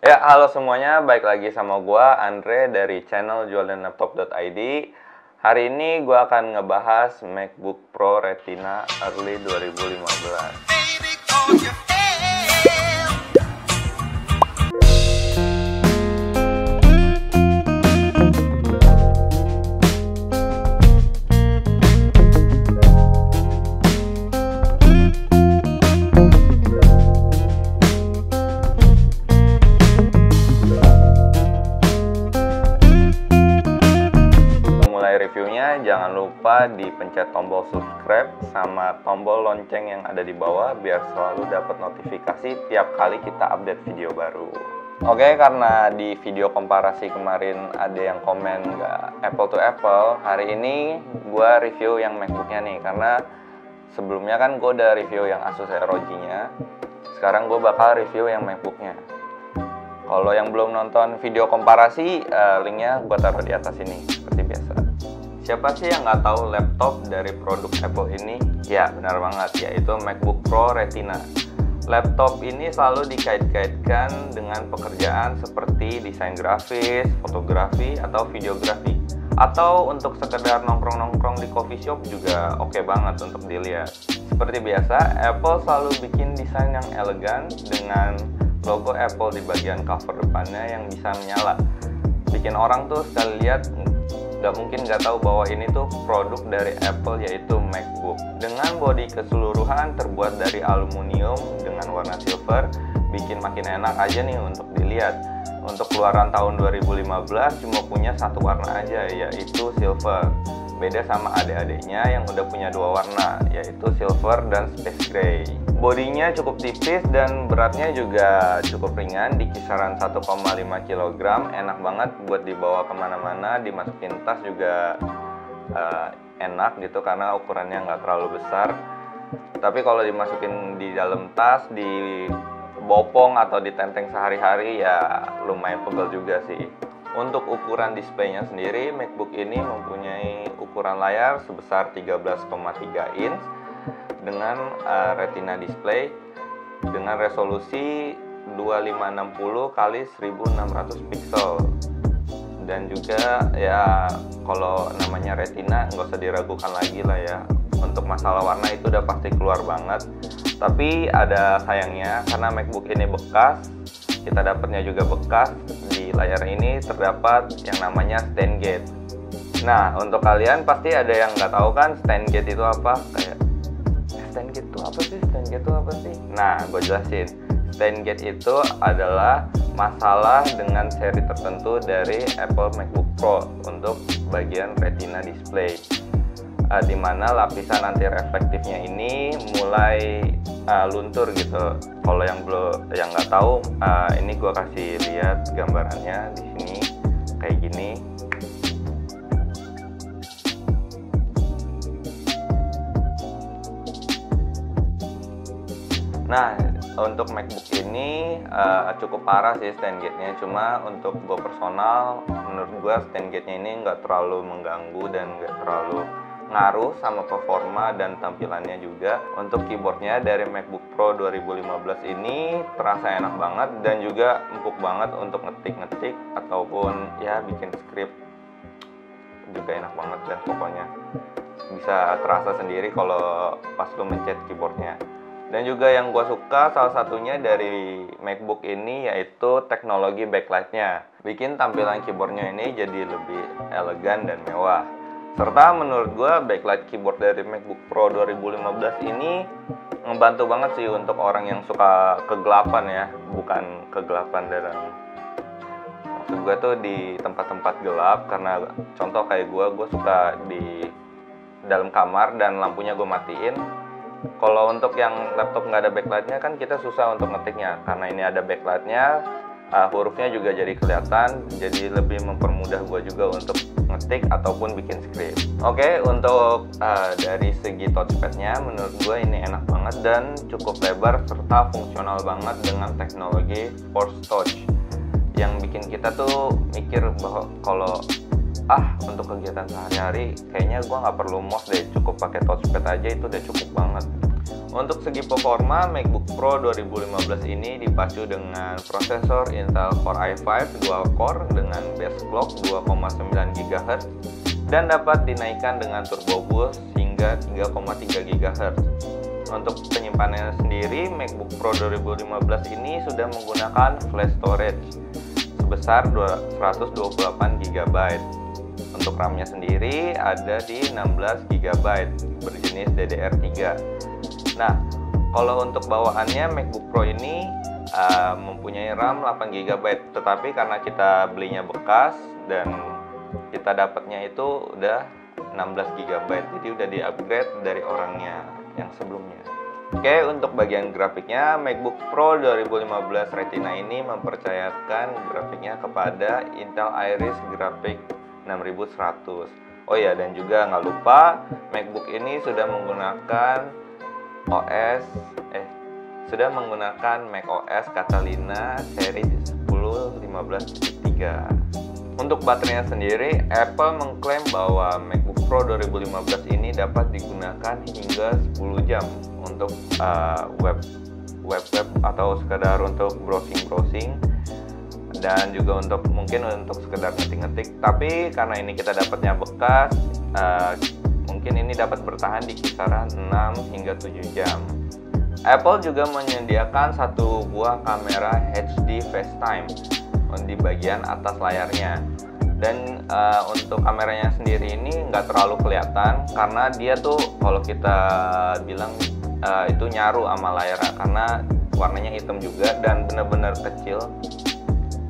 Ya, halo semuanya, baik lagi sama gua Andre dari channel jualanlaptop.id. Hari ini gua akan ngebahas MacBook Pro Retina Early 2015. Reviewnya jangan lupa dipencet tombol subscribe sama tombol lonceng yang ada di bawah biar selalu dapat notifikasi tiap kali kita update video baru. Oke, karena di video komparasi kemarin ada yang komen nggak apple to apple, hari ini gua review yang MacBooknya nih, karena sebelumnya kan gue udah review yang Asus ROG-nya, sekarang gue bakal review yang MacBooknya. Kalau yang belum nonton video komparasi, linknya gue taruh di atas ini seperti biasa. Siapa sih yang nggak tahu laptop dari produk Apple ini? Ya, benar banget, yaitu MacBook Pro Retina. Laptop ini selalu dikait-kaitkan dengan pekerjaan seperti desain grafis, fotografi, atau videografi. Atau untuk sekedar nongkrong-nongkrong di coffee shop juga oke banget untuk dilihat. Seperti biasa, Apple selalu bikin desain yang elegan dengan logo Apple di bagian cover depannya yang bisa menyala. Bikin orang tuh sekali lihat nggak mungkin nggak tahu bahwa ini tuh produk dari Apple, yaitu MacBook. Dengan bodi keseluruhan terbuat dari aluminium dengan warna silver, bikin makin enak aja nih untuk dilihat. Untuk keluaran tahun 2015 cuma punya satu warna aja, yaitu silver. Beda sama adik-adiknya yang udah punya dua warna, yaitu silver dan space gray. Bodinya cukup tipis dan beratnya juga cukup ringan di kisaran 1,5 kg. Enak banget buat dibawa kemana-mana, dimasukin tas juga enak gitu karena ukurannya nggak terlalu besar. Tapi kalau dimasukin di dalam tas, di bopong atau ditenteng sehari-hari ya lumayan pegel juga sih. Untuk ukuran displaynya sendiri, MacBook ini mempunyai ukuran layar sebesar 13,3 inch dengan Retina display dengan resolusi 2560 x 1600 pixel. Dan juga ya kalau namanya Retina nggak usah diragukan lagi lah ya. Untuk masalah warna itu udah pasti keluar banget. Tapi ada sayangnya karena MacBook ini bekas, kita dapatnya juga bekas. Di layar ini terdapat yang namanya stand gate. Nah, untuk kalian pasti ada yang nggak tahu kan stand gate itu apa? Kayak stand gate itu apa sih? Stand gate itu apa sih? Nah, gue jelasin. Stand gate itu adalah masalah dengan seri tertentu dari Apple MacBook Pro untuk bagian Retina display, di mana lapisan anti reflektifnya ini mulai luntur gitu. Kalau yang nggak tahu, ini gue kasih lihat gambarannya di sini kayak gini. Nah, untuk MacBook ini cukup parah sih stand gate-nya. Cuma untuk gue personal, menurut gue stand gate-nya ini nggak terlalu mengganggu dan nggak terlalu ngaruh sama performa dan tampilannya juga. Untuk keyboardnya dari MacBook Pro 2015 ini terasa enak banget dan juga empuk banget untuk ngetik-ngetik ataupun ya bikin script juga enak banget dah pokoknya. Bisa terasa sendiri kalau pas lu mencet keyboardnya. Dan juga yang gue suka salah satunya dari MacBook ini yaitu teknologi backlight-nya. Bikin tampilan keyboardnya ini jadi lebih elegan dan mewah. Serta menurut gue backlight keyboard dari MacBook Pro 2015 ini ngebantu banget sih untuk orang yang suka kegelapan ya. Bukan kegelapan dalam, maksud gue tuh di tempat-tempat gelap. Karena contoh kayak gue suka di dalam kamar dan lampunya gue matiin. Kalau untuk yang laptop nggak ada backlightnya kan kita susah untuk ngetiknya. Karena ini ada backlightnya, hurufnya juga jadi kelihatan, jadi lebih mempermudah gue juga untuk ngetik ataupun bikin script. Oke, untuk dari segi touchpadnya menurut gue ini enak banget dan cukup lebar serta fungsional banget dengan teknologi Force Touch yang bikin kita tuh mikir bahwa kalau untuk kegiatan sehari-hari kayaknya gue nggak perlu mouse deh, cukup pakai touchpad aja itu udah cukup banget. Untuk segi performa, MacBook Pro 2015 ini dipacu dengan prosesor Intel Core i5 dual core dengan base clock 2,9 GHz dan dapat dinaikkan dengan turbo boost hingga 3,3 GHz. Untuk penyimpanannya sendiri, MacBook Pro 2015 ini sudah menggunakan flash storage sebesar 128 GB. Untuk RAM-nya sendiri ada di 16 GB berjenis DDR3. Nah, kalau untuk bawaannya MacBook Pro ini mempunyai RAM 8 GB, tetapi karena kita belinya bekas dan kita dapatnya itu udah 16 GB, jadi udah di-upgrade dari orangnya yang sebelumnya. Oke, untuk bagian grafiknya, MacBook Pro 2015 Retina ini mempercayakan grafiknya kepada Intel Iris Graphics 6100. Oh ya, dan juga nggak lupa MacBook ini sudah menggunakan macOS Catalina seri 10.15.3. Untuk baterainya sendiri, Apple mengklaim bahwa MacBook Pro 2015 ini dapat digunakan hingga 10 jam untuk web atau sekedar untuk browsing dan juga mungkin untuk sekedar ngetik-ngetik. Tapi karena ini kita dapatnya bekas, mungkin ini dapat bertahan di kisaran 6 hingga 7 jam. Apple juga menyediakan satu buah kamera HD FaceTime di bagian atas layarnya. Dan untuk kameranya sendiri ini nggak terlalu kelihatan karena dia tuh kalau kita bilang itu nyaru sama layarnya karena warnanya hitam juga dan benar-benar kecil.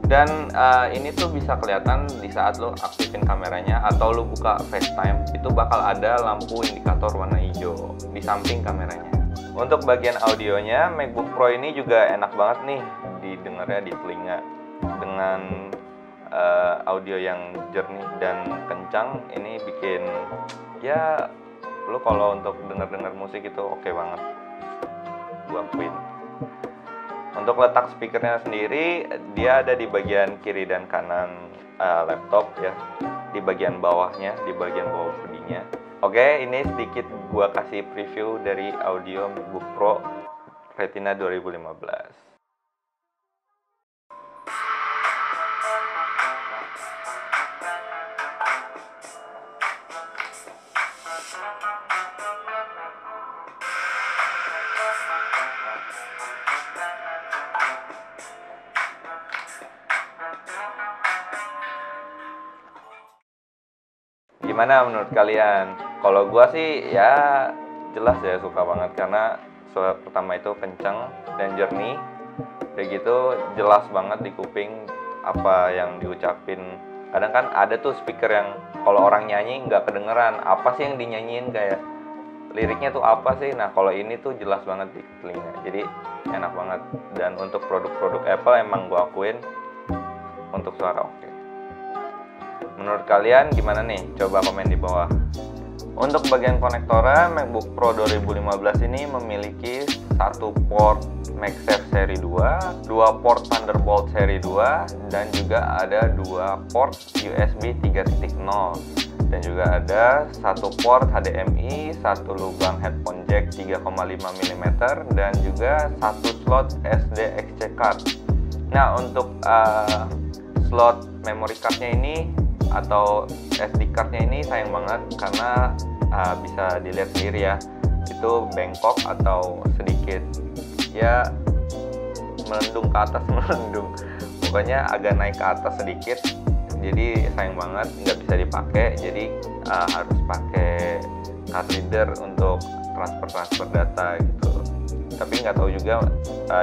Dan ini tuh bisa kelihatan di saat lo aktifin kameranya atau lo buka FaceTime, itu bakal ada lampu indikator warna hijau di samping kameranya. Untuk bagian audionya, MacBook Pro ini juga enak banget nih didengarnya di telinga dengan audio yang jernih dan kencang. Ini bikin ya lo kalau untuk denger musik itu oke banget, gua akuin. Untuk letak speakernya sendiri, dia ada di bagian kiri dan kanan laptop ya, di bagian bawahnya, di bagian bawah bodinya. Oke, ini sedikit gua kasih preview dari audio MacBook Pro Retina 2015. Gimana menurut kalian? Kalau gua sih ya jelas ya suka banget karena suara pertama itu kencang dan jernih. Kayak gitu jelas banget di kuping apa yang diucapin. Kadang kan ada tuh speaker yang kalau orang nyanyi nggak kedengeran apa sih yang dinyanyiin, kayak liriknya tuh apa sih. Nah kalau ini tuh jelas banget di telinga, jadi enak banget. Dan untuk produk-produk Apple emang gua akuin untuk suara oke. Menurut kalian gimana nih? Coba komen di bawah. Untuk bagian konektornya, MacBook Pro 2015 ini memiliki satu port MagSafe seri 2, dua port Thunderbolt seri 2, dan juga ada dua port USB 3.0, dan juga ada satu port HDMI, satu lubang headphone jack 3,5 mm, dan juga satu slot SDXC card. Nah untuk slot memory cardnya ini atau SD cardnya ini sayang banget karena bisa dilihat sendiri ya, itu bengkok atau sedikit ya melendung ke atas, pokoknya agak naik ke atas sedikit, jadi sayang banget nggak bisa dipakai. Jadi harus pakai card reader untuk transfer data gitu. Tapi nggak tahu juga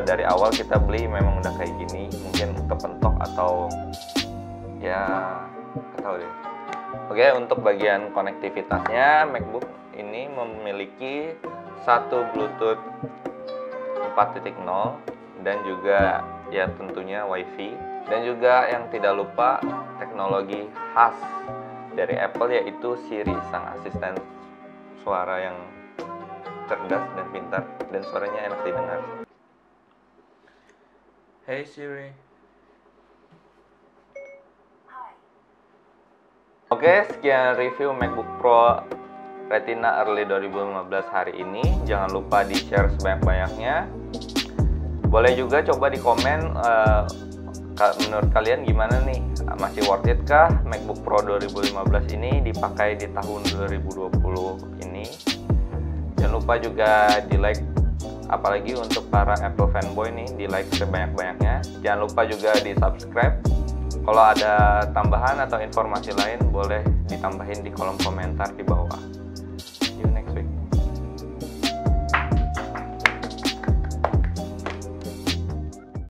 dari awal kita beli memang udah kayak gini, mungkin kepentok atau ya nggak tahu deh. Oke, untuk bagian konektivitasnya, MacBook ini memiliki satu Bluetooth 4.0 dan juga ya tentunya WiFi, dan juga yang tidak lupa teknologi khas dari Apple yaitu Siri, sang asisten suara yang cerdas dan pintar dan suaranya enak didengar. Hey Siri. Oke, sekian review MacBook Pro Retina Early 2015 hari ini. Jangan lupa di-share sebanyak-banyaknya. Boleh juga coba di komen menurut kalian gimana nih, masih worth it kah MacBook Pro 2015 ini dipakai di tahun 2020 ini. Jangan lupa juga di like, apalagi untuk para Apple fanboy nih, di like sebanyak-banyaknya. Jangan lupa juga di subscribe. Kalau ada tambahan atau informasi lain boleh ditambahin di kolom komentar di bawah.